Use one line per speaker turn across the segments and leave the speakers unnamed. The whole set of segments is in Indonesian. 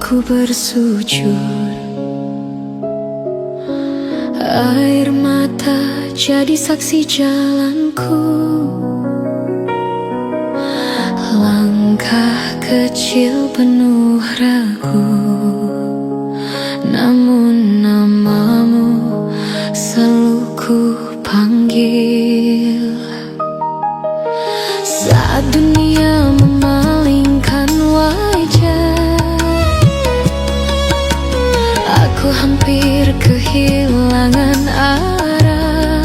aku bersujud. Air mata jadi saksi jalanku. Langkah kecil penuh ragu, namun namamu selalu ku panggil. Saat dunia memalingkan wajah, aku hampir kehilangan arah.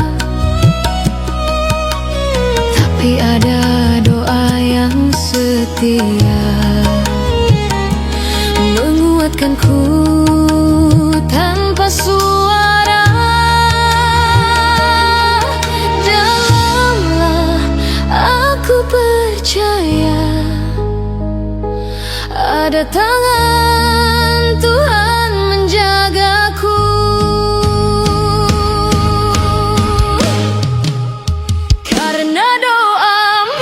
Tapi ada doa yang setia menguatkanku tanpa suara. Dalamlah aku percaya ada tangan Tuhan menjagaku. Karena doamu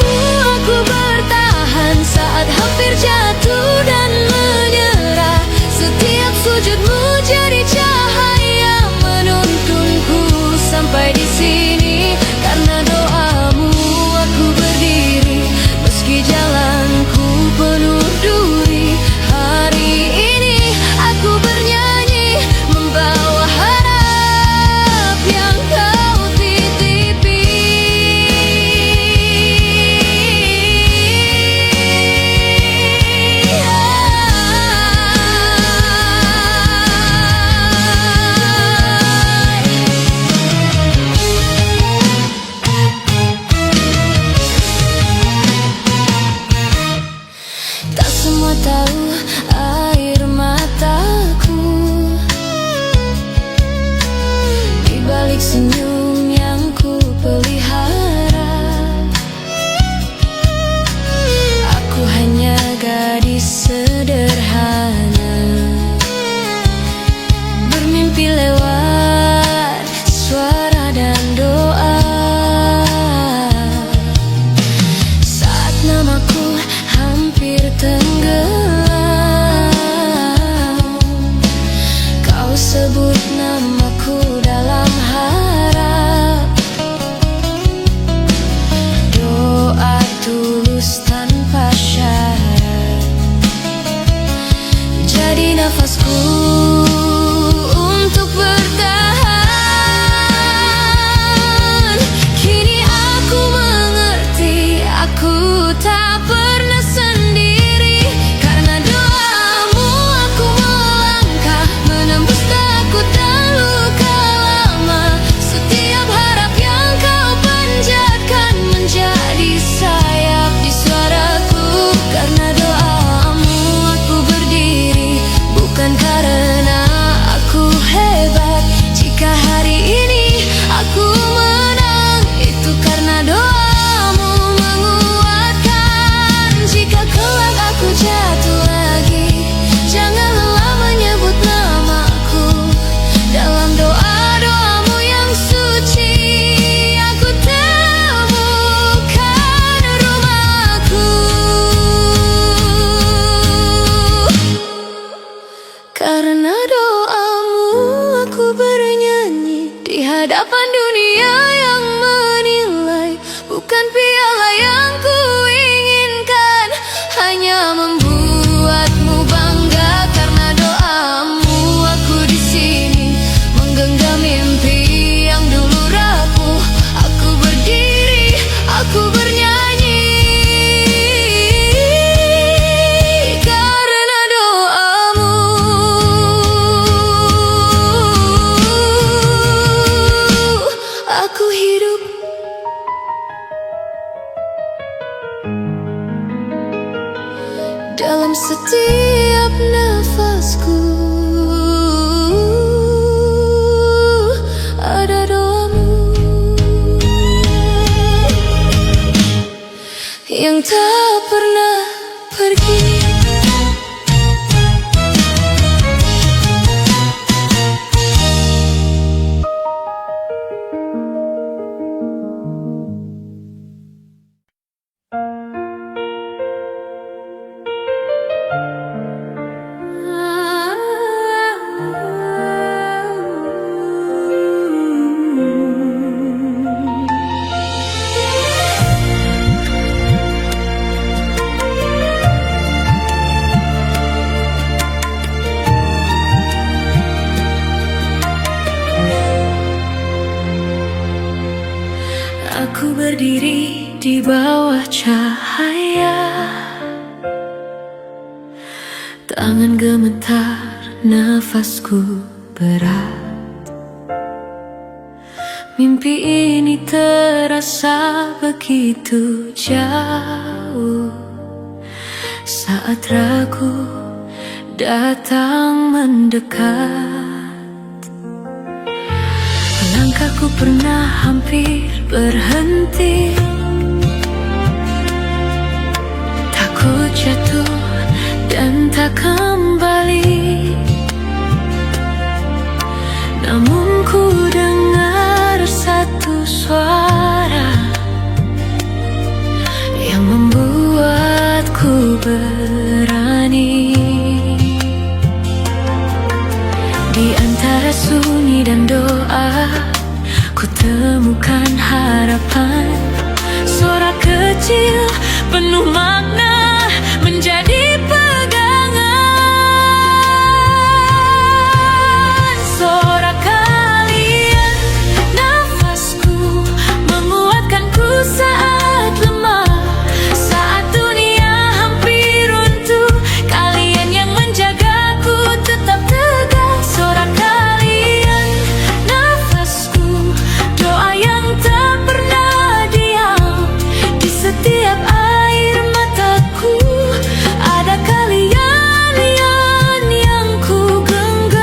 aku bertahan saat hampir jatuh dan menyerah. Setiap sujudmu jadi cahaya menuntunku sampai di sini. Karena doamu aku berdiri meski jalanku penuh duri. Hari ini aku bernyanyi membawa harap yang kau titipi. Tak semua tahu air mataku di balik senyum yang ku pelihara. Aku hanya gadis sederhana, bermimpi lewat suara dan doa. Saat namaku hampir tenggelam, kau sebut namaku dalam harap. Doa tulus tanpa syarat jadi nafasku untuk bertahan. Kini aku mengerti aku tak pernah sendiri. Karena doamu aku melangkah menembus takut dan luka lama. Setiap harap yang kau panjatkan menjadi sayap di suaraku. Karena doamu aku berdiri, bukan karena aku hebat. Jika hari ini aku menang, itu karena doamu menguatkan. Jika kelak aku jatuh lagi, jangan lelah menyebut namaku. Dalam doa-doamu yang suci, aku temukan rumahku. Karena doamu aku bernyanyi di hadapan dunia yang menilai. Bukan piala yang ku inginkan, hanya membuatmu bangga. Karena doamu aku di sini menggenggam mimpi yang dulu rapuh. Aku berdiri, aku bernyanyi. Karena doamu aku hidup. Dalam setiap nafasku ada doamu yang tak pernah pergi. di bawah cahaya. Tangan gemetar, nafasku berat. Mimpi ini terasa begitu jauh saat ragu datang mendekat. Langkahku pernah hampir berhenti, takut jatuh dan tak kembali. Namun ku dengar satu suara yang membuatku berani. Di antara sunyi dan doa, ku temukan harapan. Suara kecil penuh makna menjadi pegangan. Suara kalian, nafasku menguatkanku saat lemah, saat dunia hampir runtuh. Kalian yang menjagaku tetap tegar. Suara kalian, nafasku, doa yang tak pernah diam. Di setiap air mataku ada kalian yang ku genggam.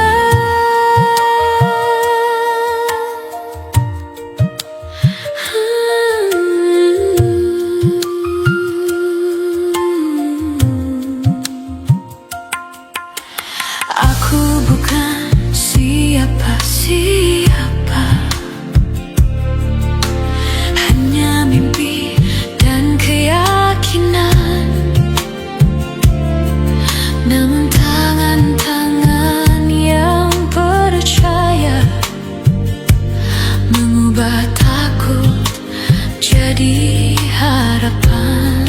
Aku bukan siapa-siapa, hanya mimpi dan keyakinan. Namun tangan-tangan yang percaya mengubah takut jadi harapan.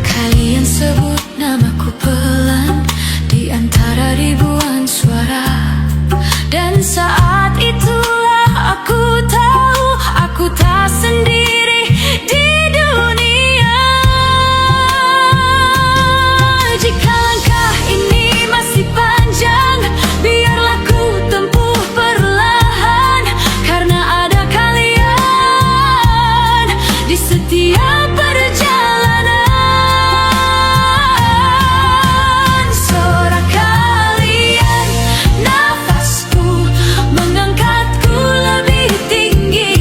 Kalian sebut namaku pelan di antara ribuan suara, dan saat itulah aku tahu aku tak sendiri di dunia. Jika langkah ini masih panjang, biarlah ku tempuh perlahan, karena ada kalian di setiap perjalanan. Suara kalian, nafasku mengangkatku lebih tinggi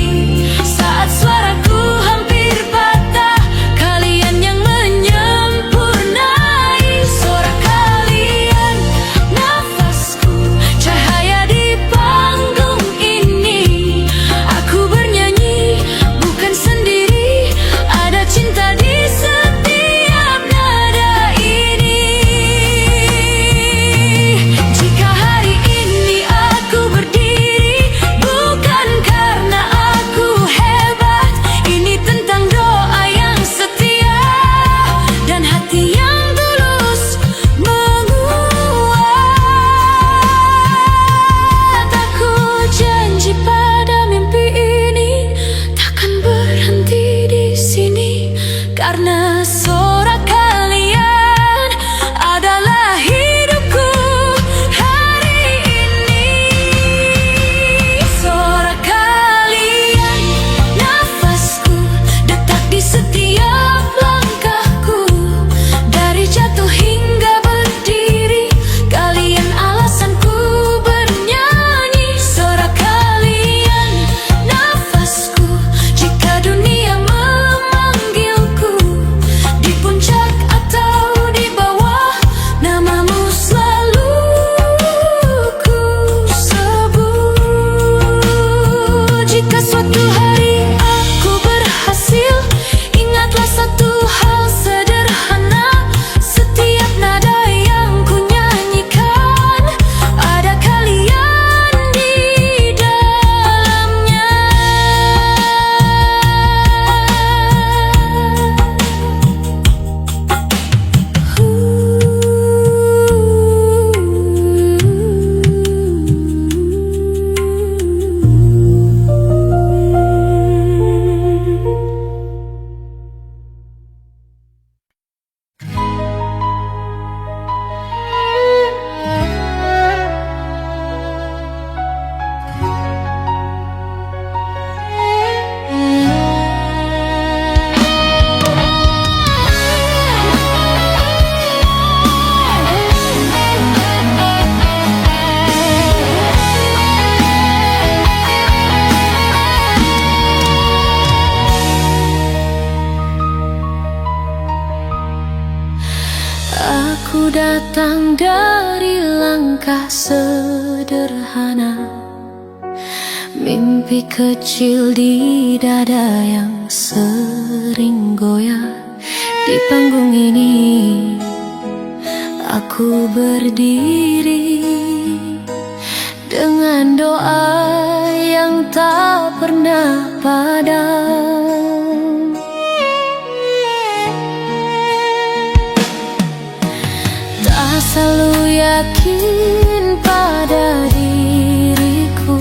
saat suaraku hampir patah. Kalian yang menyempurnai. Suara kalian, nafasku, cahaya di panggung ini. Aku bernyanyi bukan sendiri, ada cinta di setiap nada ini. Jika hari ini aku berdiri, bukan karena aku hebat. Ini tentang doa yang setia dan hati yang tulus menguat. Aku janji pada mimpi ini takkan berhenti di sini, karena suara kalian adalah hidupku hari ini. Suara kalian, nafasku, detak di setiap langkahku. Dari jatuh hingga berdiri, kalian alasanku bernyanyi. Suara kalian, nafasku, jika dunia memanggilku, di Ku datang dari langkah sederhana, mimpi kecil di dada yang sering goyah. Di panggung ini aku berdiri dengan doa yang tak pernah padam. Tak selalu yakin pada diriku,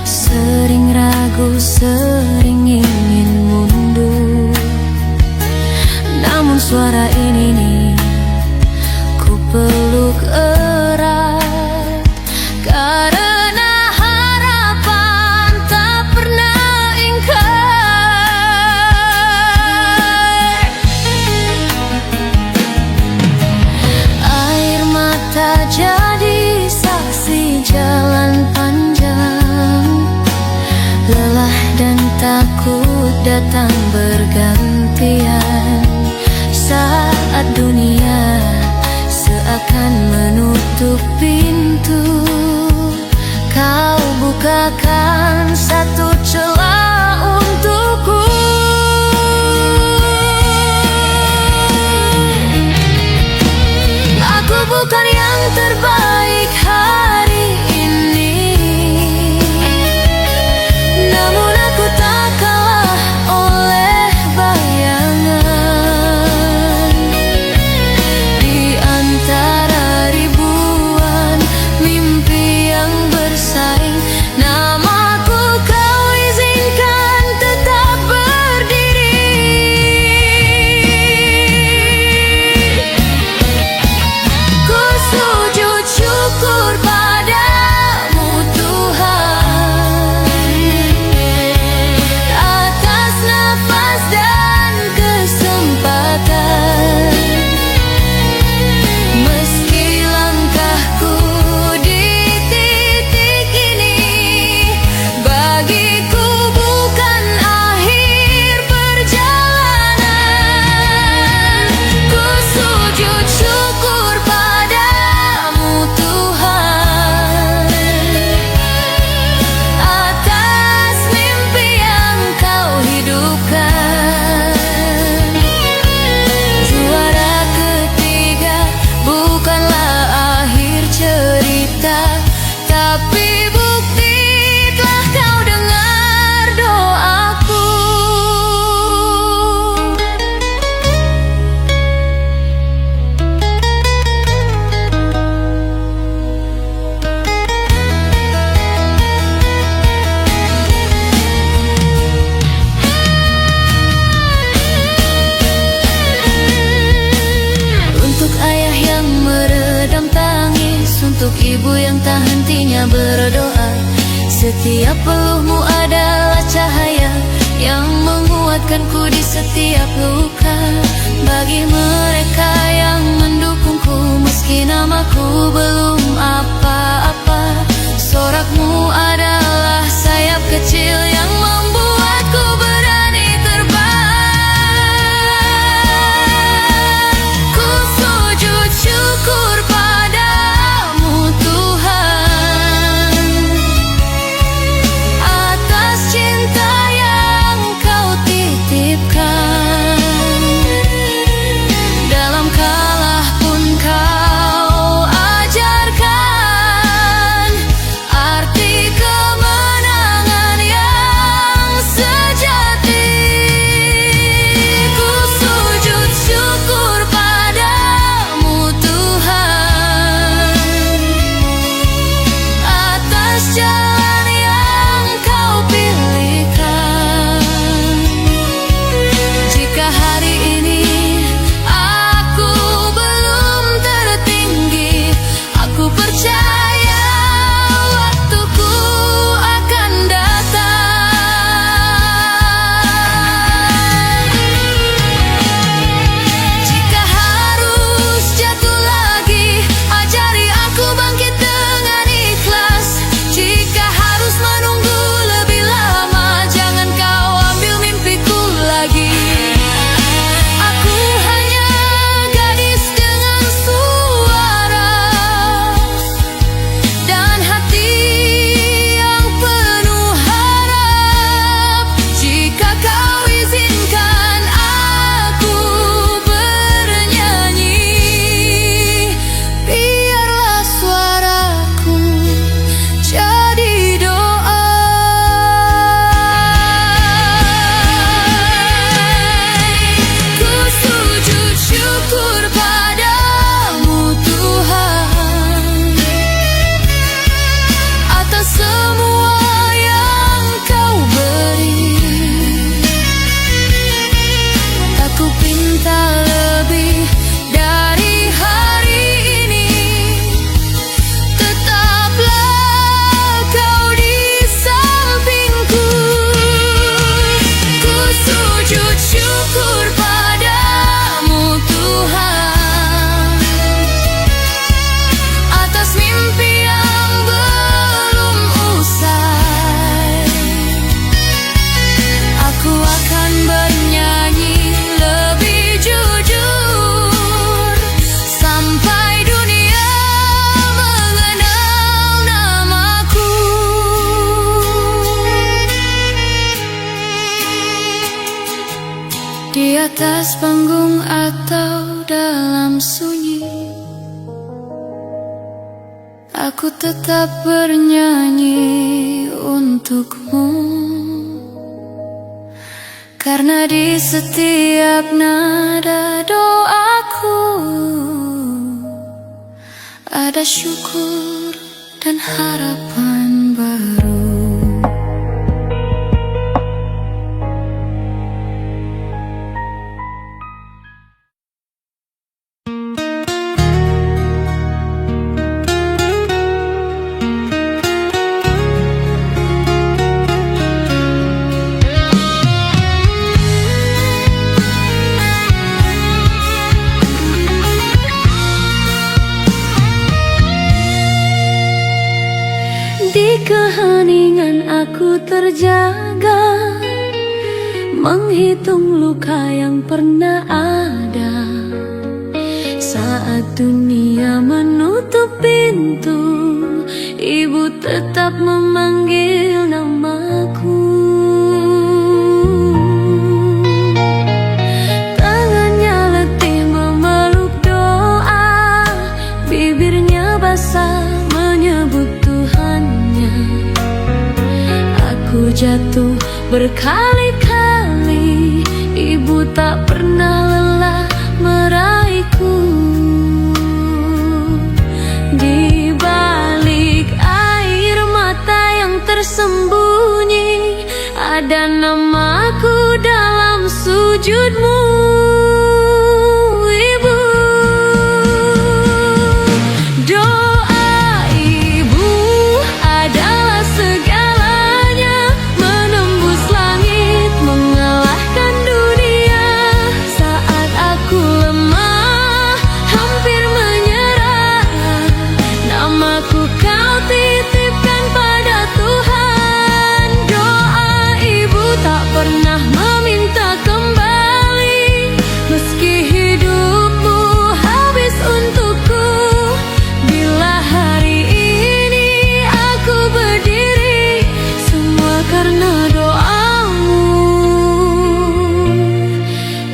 sering ragu, sering ingin mundur. Namun suara ini nih ku peluk erat, karena harapan tak pernah ingkar. Air mata jadi saksi jalan panjang, lelah dan takut datang bergantian. Saat dunia seakan menutup pintu, kau bukakan satu celah untukku. Aku bukan yang terbaik hari ini, namun aku tak kalah oleh bayangan. Di antara ribuan mimpi yang bersaing, namaku kau izinkan tetap berdiri. Ku sujud syukur padamu Tuhan, atas nafas dan kesempatan. Meski langkahku di titik ini bagiku bukan akhir perjalanan. Ku sujud syukur padamu Tuhan, atas mimpi yang kau hidupkan. Juara ketiga bukanlah akhir cerita, tapi bukti telah kau dengar doaku. Untuk ayah yang meredam tangis, untuk ibu yang tak hentinya berdoa, setiap peluhmu adalah cahaya yang menguatkanku di setiap luka. Bagi mereka yang mendukungku meski namaku belum apa-apa, sorakmu adalah sayap kecil yang membuatku berani terbang. Ku sujud syukur padamu Tuhan, atas cinta yang kau titipkan. Dalam kalah pun kau ajarkan cinta lebih dari hari ini. Tetaplah kau di sampingku. Ku sujud syukur padamu Tuhan, atas mimpi yang belum usai. Aku akan bernyanyi lebih jujur sampai dunia mengenal namaku. Di atas panggung atau dalam sunyi, aku tetap bernyanyi untukmu. Karena di setiap nada doaku ada syukur dan harapan baru. Di keheningan aku terjaga, menghitung luka yang pernah ada. Saat dunia menutup pintu, ibu tetap memanggil namaku. Tangannya letih memeluk doa, bibirnya basah menyebut Tuhannya. Aku jatuh berkali-kali, ibu tak pernah lelah meraihku. Di balik air mata yang tersembunyi, ada namaku dalam sujudmu, ibu. Doa ibu adalah segalanya, menembus langit, mengalahkan dunia. Saat aku lemah, hampir menyerah, namaku kau titipkan pada Tuhan. Doa ibu tak pernah meminta kembali, meski hidupmu habis untukku. Bila hari ini aku berdiri, semua karena doamu,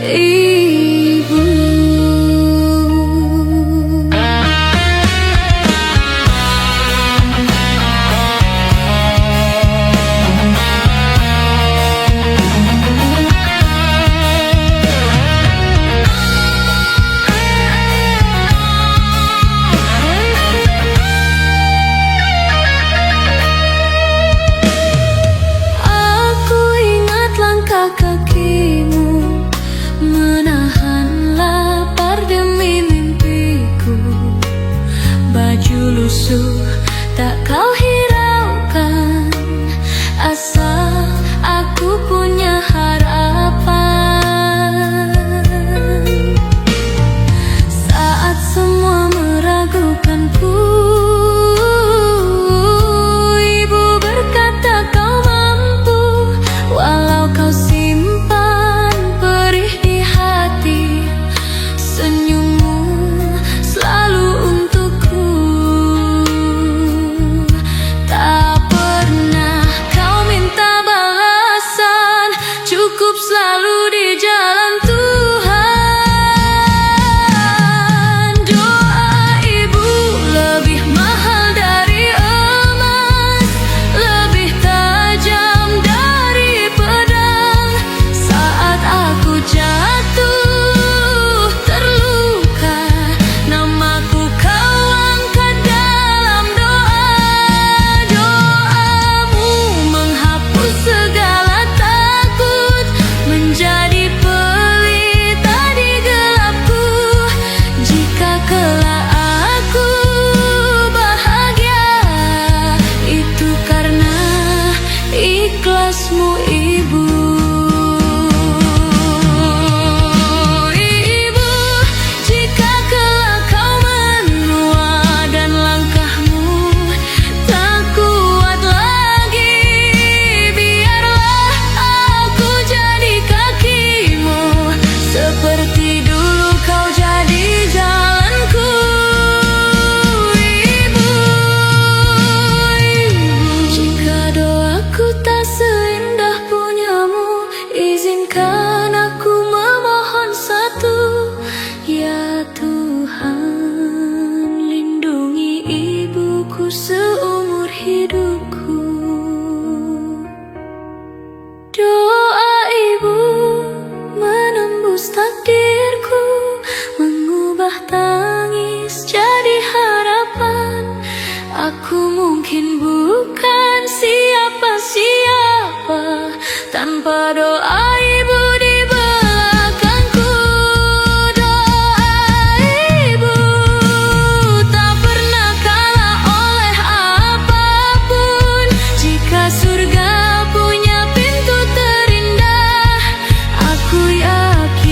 ibu. Aku ingat langkah kakimu, menahan lapar demi mimpiku. Baju lusuh tak kau hiraukan, asal aku punya harapan. Saat semua meragukanku, ibu berkata kau mampu. Walau kau simpan perih di hati, senyummu selalu untukku. tanpa doa ibu di belakangku. Doa ibu tak pernah kalah oleh apapun. Jika surga punya pintu terindah, aku yakin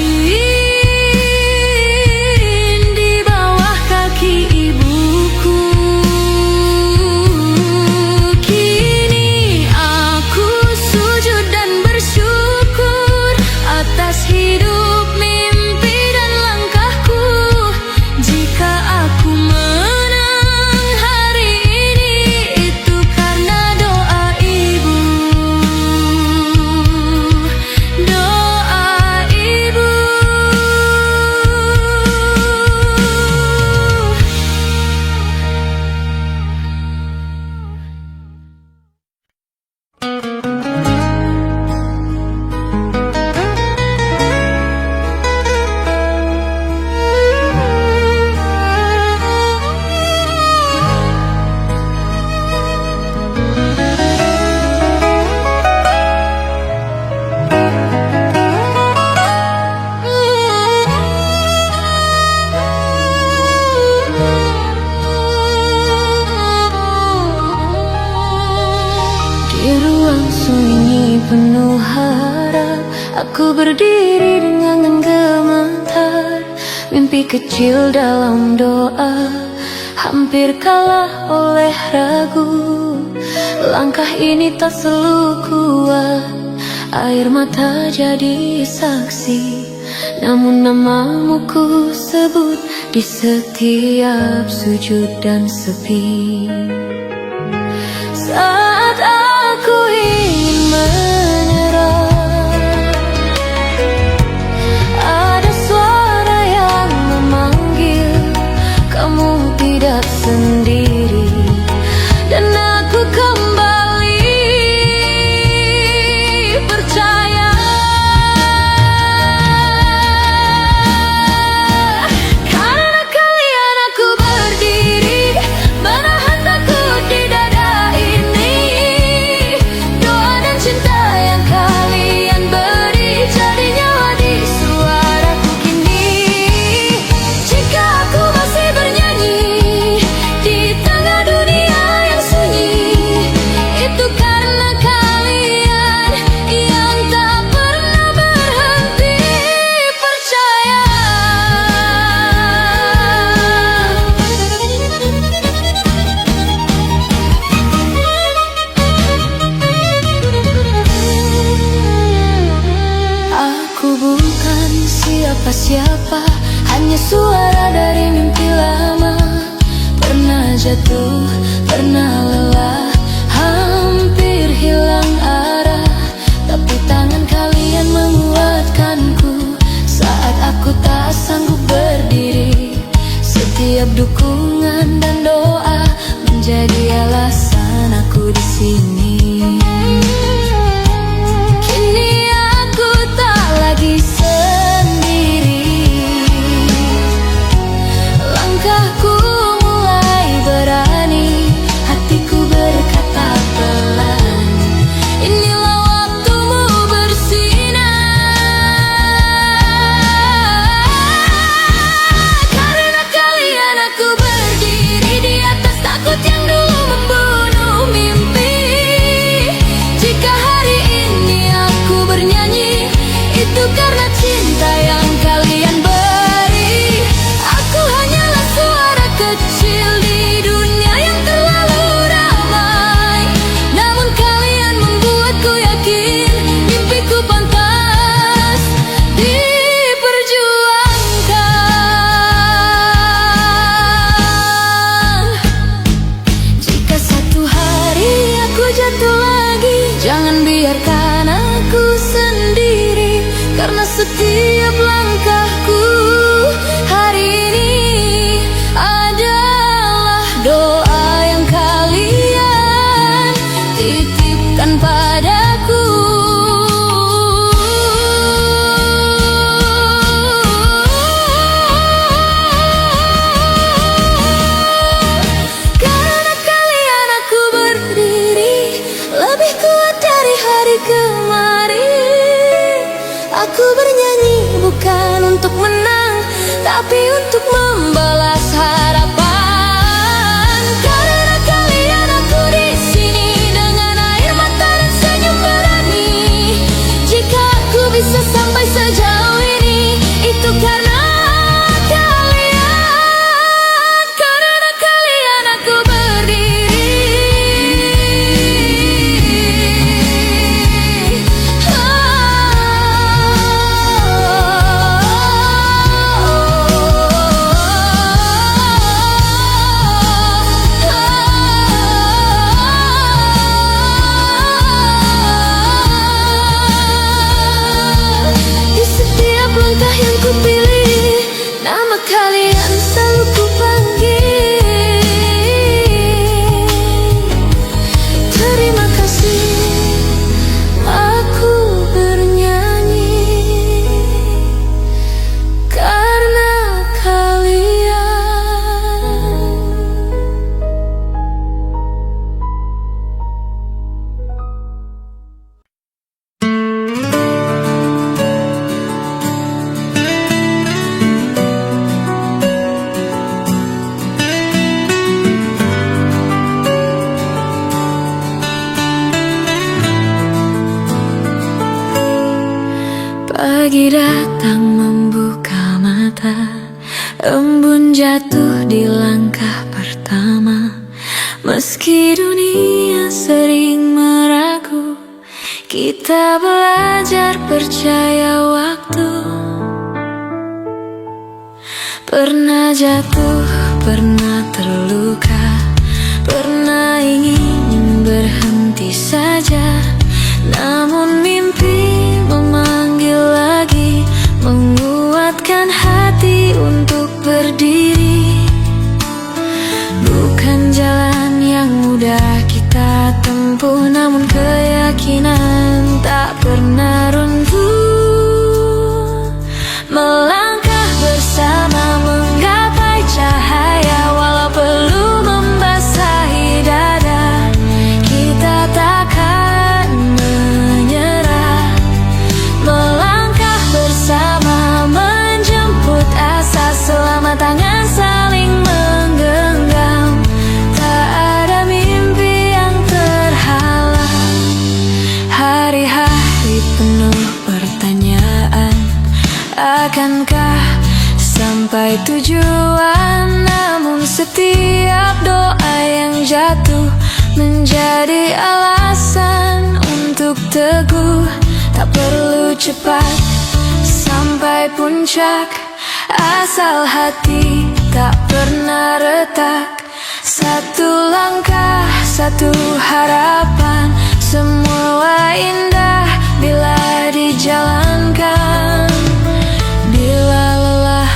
di bawah kaki ibuku. Kini aku sujud dan bersyukur atas hidup, mimpi dan langkahku. Jika aku menang hari ini, itu karena doa ibu. Doa ibu. Di ruang sunyi penuh harap, aku berdiri dengan gemetar. Mimpi kecil dalam doa hampir kalah oleh ragu. Langkah ini tak selalu kuat, air mata jadi saksi. Namun namamu ku sebut di setiap sujud dan sepi. Saat aku ingin menyerah, ada suara yang memanggil, kamu tidak sendiri. Dan aku kembali percaya, karena kalian aku berdiri, menahan takut di dada ini. Doa dan cinta yang kalian beri jadi nyawa di suaraku kini. Jika aku masih bernyanyi di tengah dunia yang sunyi, itu karena kalian yang tak pernah berhenti percaya. Aku bukan siapa-siapa, hanya suara dari mimpi lama. Pernah jatuh, pernah lelah, hampir hilang arah, tapi tangan kalian menguatkanku saat aku tak sanggup berdiri. Setiap dukungan dan doa menjadi alasan aku di sini. Kini aku tak lagi sendiri. Langkahku mulai berani, hatiku berkata pelan, inilah waktumu bersinar. Karena kalian aku berdiri di atas takut yang dulu membunuh mimpi. tapi untuk membalas harapan. Karena kalian aku di sini dengan air mata dan senyum berani. Jika aku bisa sampai sejauh ini, itu karena kalian. Karena kalian aku berdiri. Di setiap langkah yang kupilih, nama kalian selalu kupanggil. Terima kasih, aku bernyanyi karena kalian. Pagi datang membuka mata, embun jatuh di langkah pertama. Meski dunia sering meragu, kita belajar percaya waktu. Pernah jatuh, pernah terluka, pernah ingin berhenti saja. Namun mimpi memanggil lagi, menguatkan hati untuk berdiri. Bukan jalan yang mudah kita tempuh, namun keyakinan tak pernah runtuh. Melangkah bersama menggapai cahaya, walau perlu membasahi dada, kita takkan menyerah. Melangkah bersama menjemput asa, selama tangan saling menggenggam, tak ada mimpi yang terhalang. Hari-hari penuh pertanyaan, akankah sampai tujuan? Namun setiap doa yang jatuh menjadi alasan untuk teguh. Tak perlu cepat sampai puncak, asal hati tak pernah retak. Satu langkah, satu harapan, semua indah bila dijalankan. Bila lelah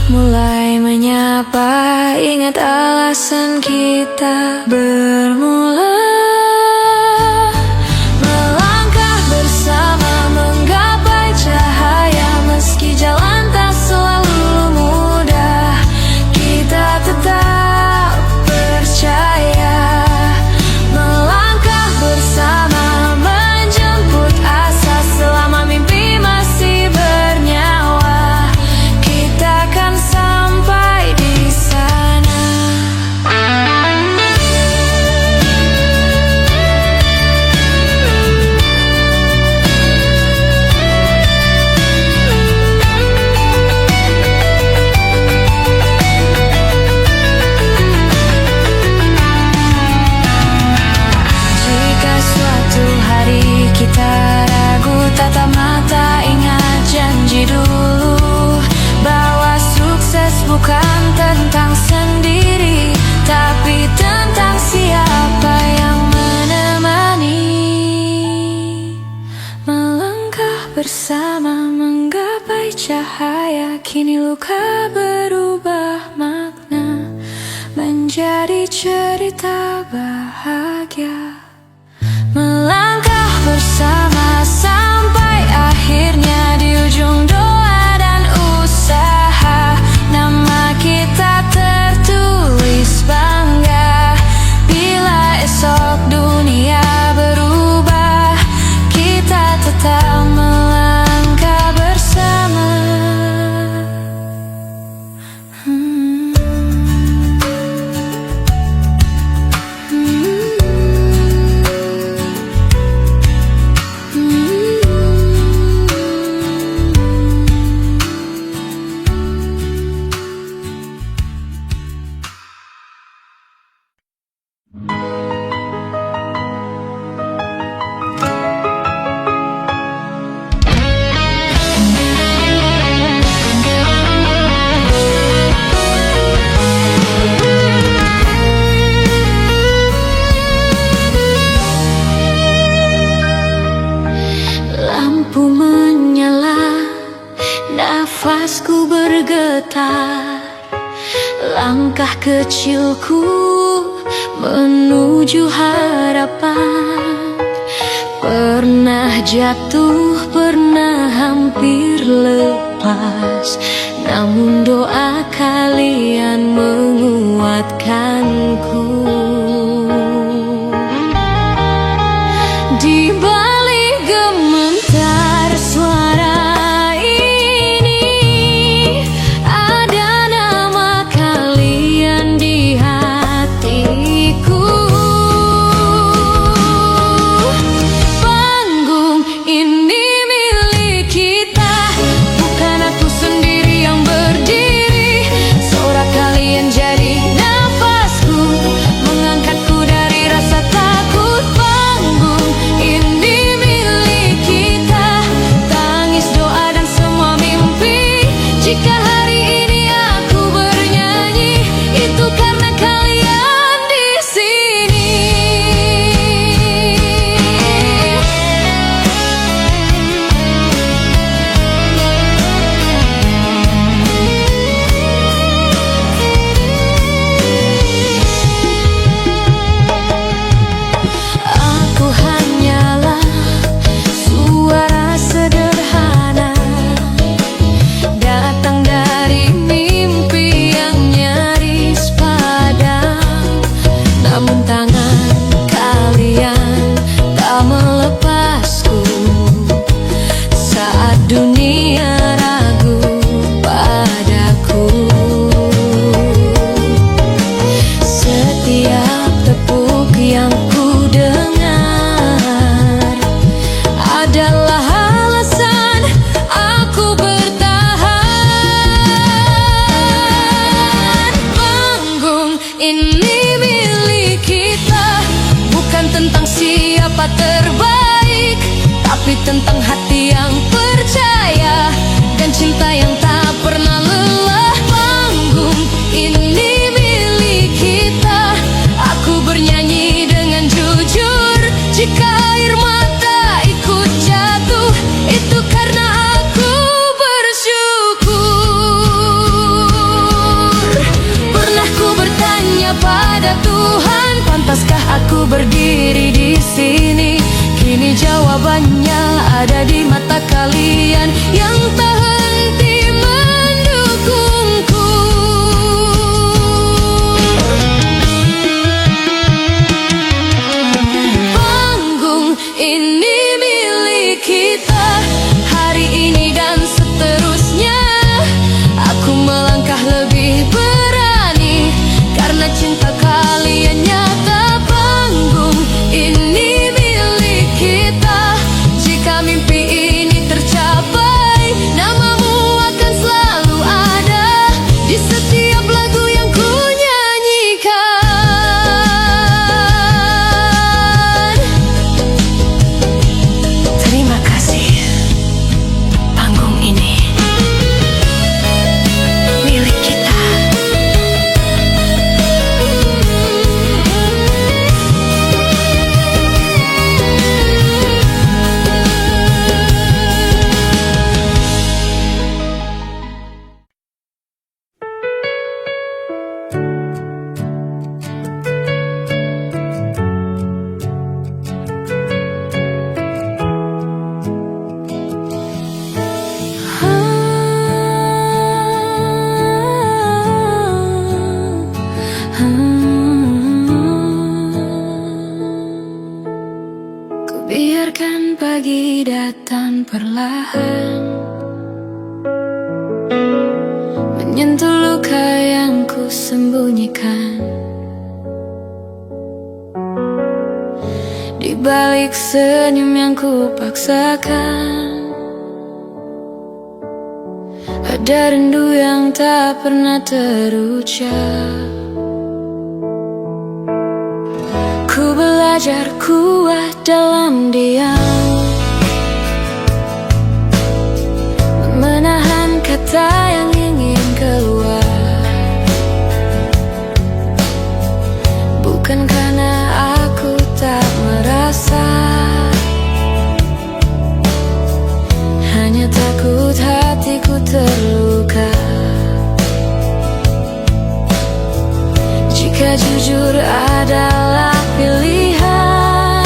mulai menyapa, ingat alasan kita bermula. Melangkah bersama menggapai cahaya, meski jalan tak selalu mudah, kita tetap percaya. Melangkah bersama menjemput asa, selama mimpi masih bernyawa, kita akan sampai di sana. Jika suatu hari kita ragu, tatap mata, ingat janji dulu, bahwa sukses bukan tentang sendiri, tapi tentang siapa yang menemani. Melangkah bersama menggapai cahaya, kini luka berubah makna menjadi cerita bahagia. Melangkah bersama sampai akhirnya di ujung doa dan usaha, nama kita tertulis bangga. Bila esok dunia berubah, kita tetap melangkah bersama. bergetar langkah kecilku menuju harapan. Pernah jatuh, pernah hampir lepas, namun doa kalian menguatkanku. Di balik gemetar suara ini, ada nama kalian di hatiku. Panggung ini milik kita, bukan aku sendiri yang berdiri. Suara kalian jadi nafasku, mengangkatku dari rasa takut. Panggung ini milik kita, tangis, doa, dan semua mimpi. Jika hari ini aku bernyanyi, itu karena kalian di sini. Aku hanyalah suara sederhana, datang dari mimpi yang nyaris padam. Namun tangan kalian tak melepasku saat dunia ragu padaku. Setiap tepuk yang ku dengar adalah alasan aku bertahan. Panggung ini milik kita, bukan tentang siapa terbaik, tapi tentang hati yang percaya dan cinta yang tak pernah lelah. Panggung ini milik kita, aku bernyanyi dengan jujur. Jika air mata ikut jatuh, itu karena aku bersyukur. Pernah ku bertanya pada Tuhan, pantaskah aku berdiri di sini? Kini jawabannya ada di mata kalian yang tak henti mendukungku. Panggung ini milik kita, hari ini dan seterusnya. Aku melangkah lebih berani karena cinta kalian nyata. Panggung ini milik kita, jika mimpi ini tercapai, namamu akan selalu ada di setiap lagu yang ku nyanyikan. Terima kasih. Panggung ini milik kita. Ku biarkan pagi datang perlahan, menyentuh luka yang ku sembunyikan. Di balik senyum yang ku paksakan, ada rindu yang tak pernah terucap. Ku belajar kuat dalam diam, menahan kata yang ingin keluar. Bukan karena aku tak merasa, hanya takut hatiku terluka. jujur adalah pilihan.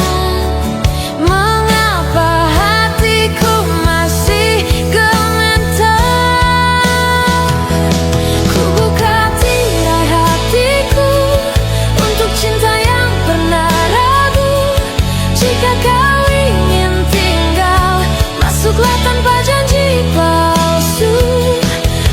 Mengapa hatiku masih gemetar? Ku buka tirai hatiku untuk cinta yang pernah ragu. Jika kau ingin tinggal, masuklah tanpa janji palsu.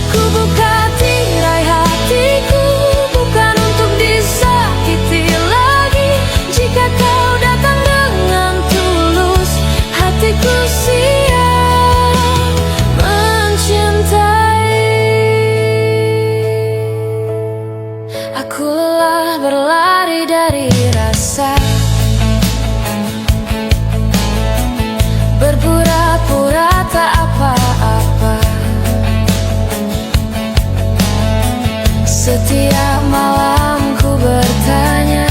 Ku buka tirai hatiku bukan untuk disakiti lagi. Jika kau datang dengan tulus, hatiku siap mencintai. Aku lelah berlari dari rasa, berpura-pura tak apa-apa. Setiap malam ku bertanya,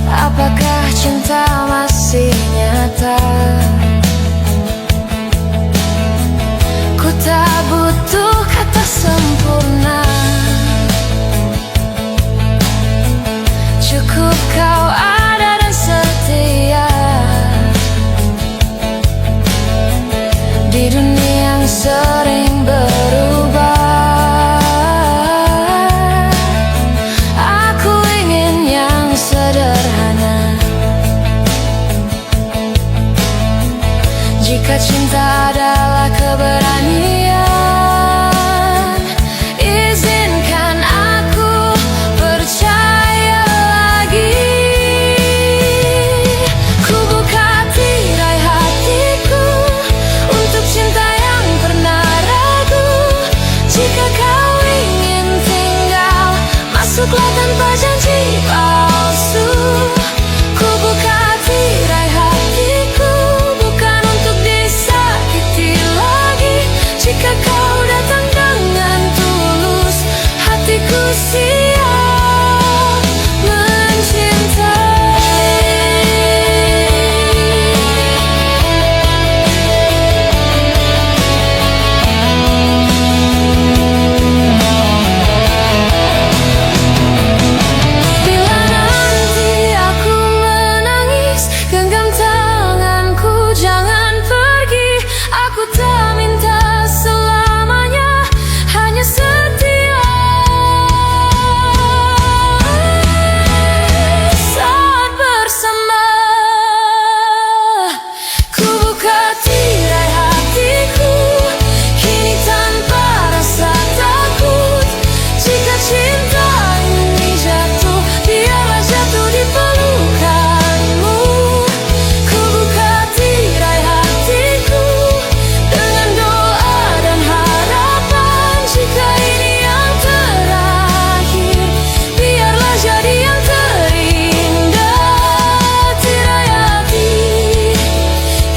apakah cinta masih nyata? Ku tak butuh kata sempurna, cukup kau ada dan setia. Di dunia yang sering berubah, aku ingin yang sederhana. Jika cinta adalah keberanian, izinkan aku percaya lagi. Ku buka tirai hatiku untuk cinta yang pernah ragu. Jika kau ingin tinggal, masuklah tanpa janji palsu. Ku buka tirai hatiku bukan untuk disakiti lagi. Jika kau datang dengan tulus, hatiku siap mencintai. Bila nanti aku menangis, genggam tanganku, jangan pergi. Aku tak minta selamanya, hanya setia. Saat bersama, ku buka tirai hatiku kini tanpa rasa takut. Jika cinta ini jatuh, biarlah jatuh di pelukanmu. Ku buka tirai hatiku dengan doa dan harapan. Jika ini yang terakhir, biarlah jadi yang terindah. Tirai hati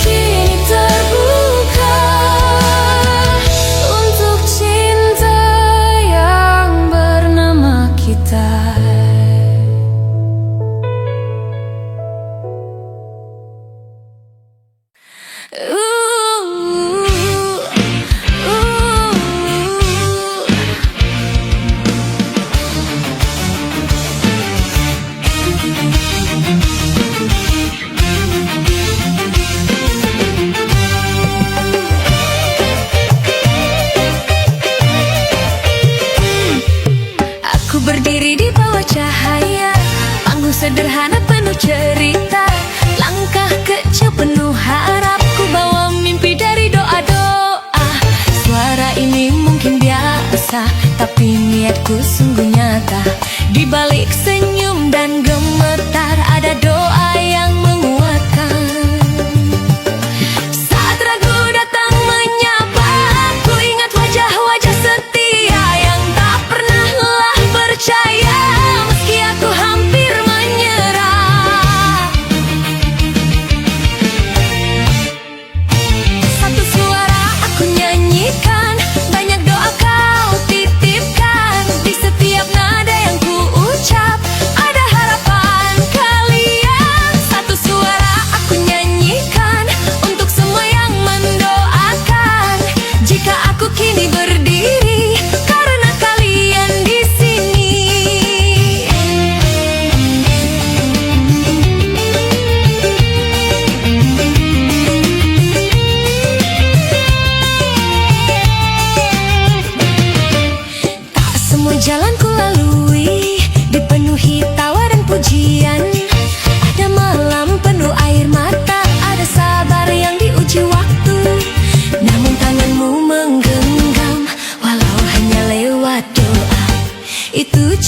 kini terbuka untuk cinta yang bernama kita. Aku berdiri di bawah cahaya, panggung sederhana penuh cerita. Langkah kecil penuh harap, ku bawa mimpi dari doa-doa. Suara ini mungkin biasa, tapi niatku sungguh nyata. Di balik senyum dan gemetar, ada doa yang menguatkan. Saat ragu datang menyapa, aku ingat wajah-wajah setia yang tak pernah lelah percaya, meski aku hampir menyerah. Satu suara aku nyanyikan, banyak doa kau titipkan. Di setiap nada yang ku ucap, ada harapan kalian. Satu suara aku nyanyikan untuk semua yang mendoakan. Jika aku kini berdiri, karena kalian di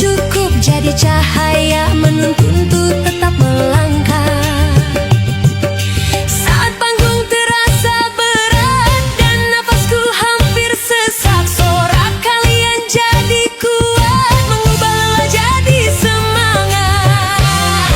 cukup jadi cahaya menuntun untuk tetap melangkah. Saat panggung terasa berat dan nafasku hampir sesak, sorak kalian jadi kuat, mengubah lelah jadi semangat.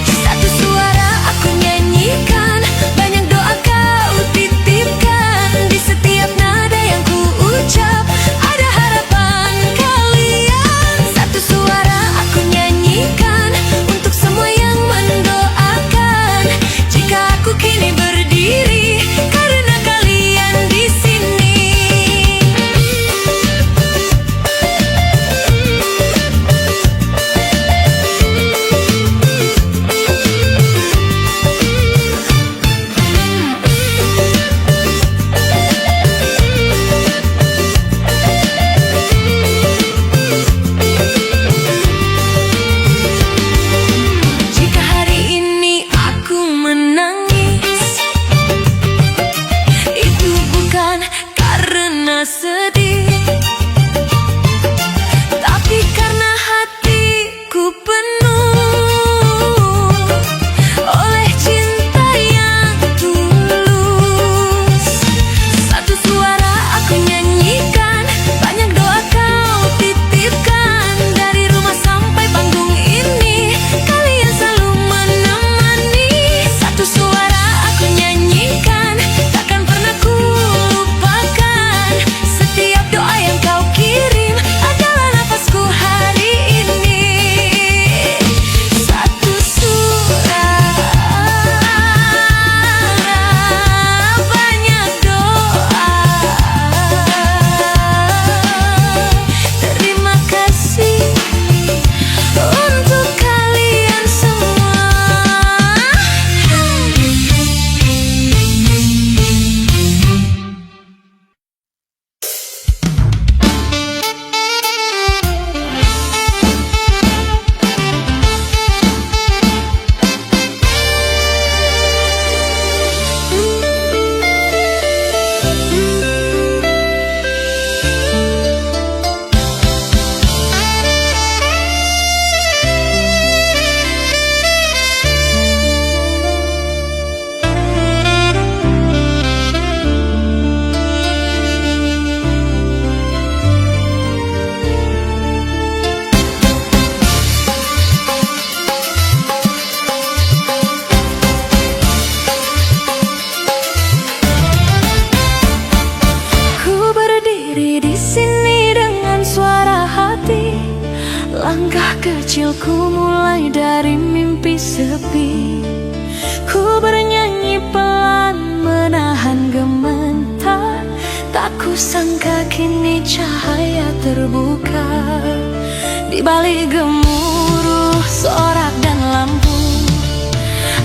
Satu suara aku nyanyikan, banyak doa kau titipkan, di setiap nada yang ku ucap ada harapan kalian. Satu suara aku nyanyikan untuk semua yang mendoakan, jika aku kini berdiri karena kalian di sini. Jika hari ini aku menangis, itu bukan karena sedih, tapi karena hatiku penuh oleh cinta yang tulus. Satu suara aku nyanyikan, banyak doa kau titipkan, dari rumah sampai panggung ini kalian selalu menemani. Satu suara aku nyanyikan, takkan pernah ku lupakan, setiap doa yang kau kirim adalah nafasku hari ini. Satu suara, banyak doa. Terima kasih untuk kalian semua. Ku berdiri di sini dengan suara hati, langkah kecilku mulai dari mimpi sepi. Ku bernyanyi pelan menahan gemetar, tak kusangka kini cahaya terbuka. Di balik gemuruh sorak dan lampu,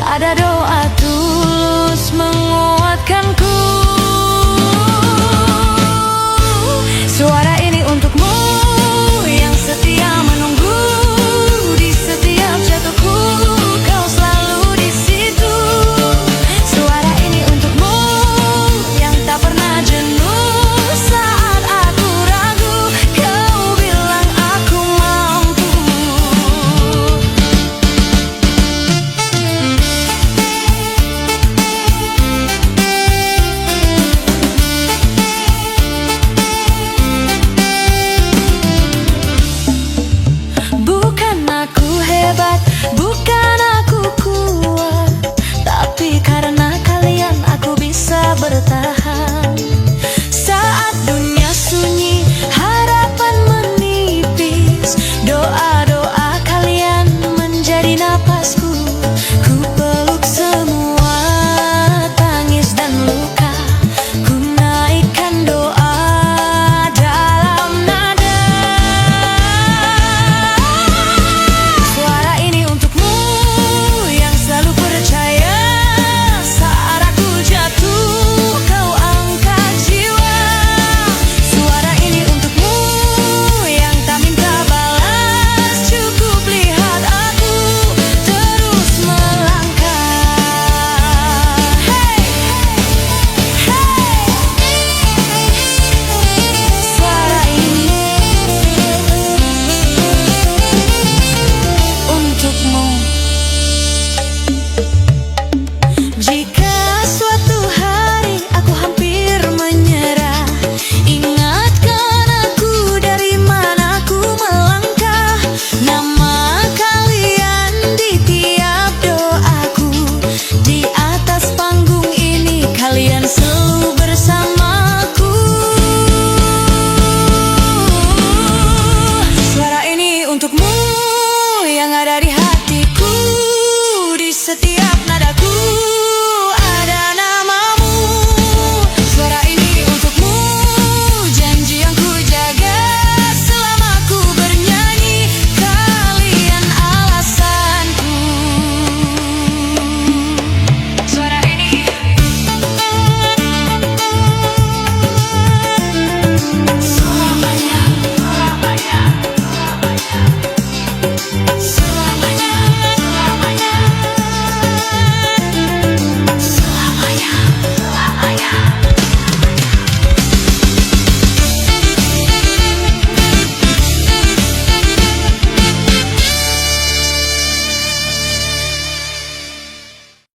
ada doa tulus menguatkan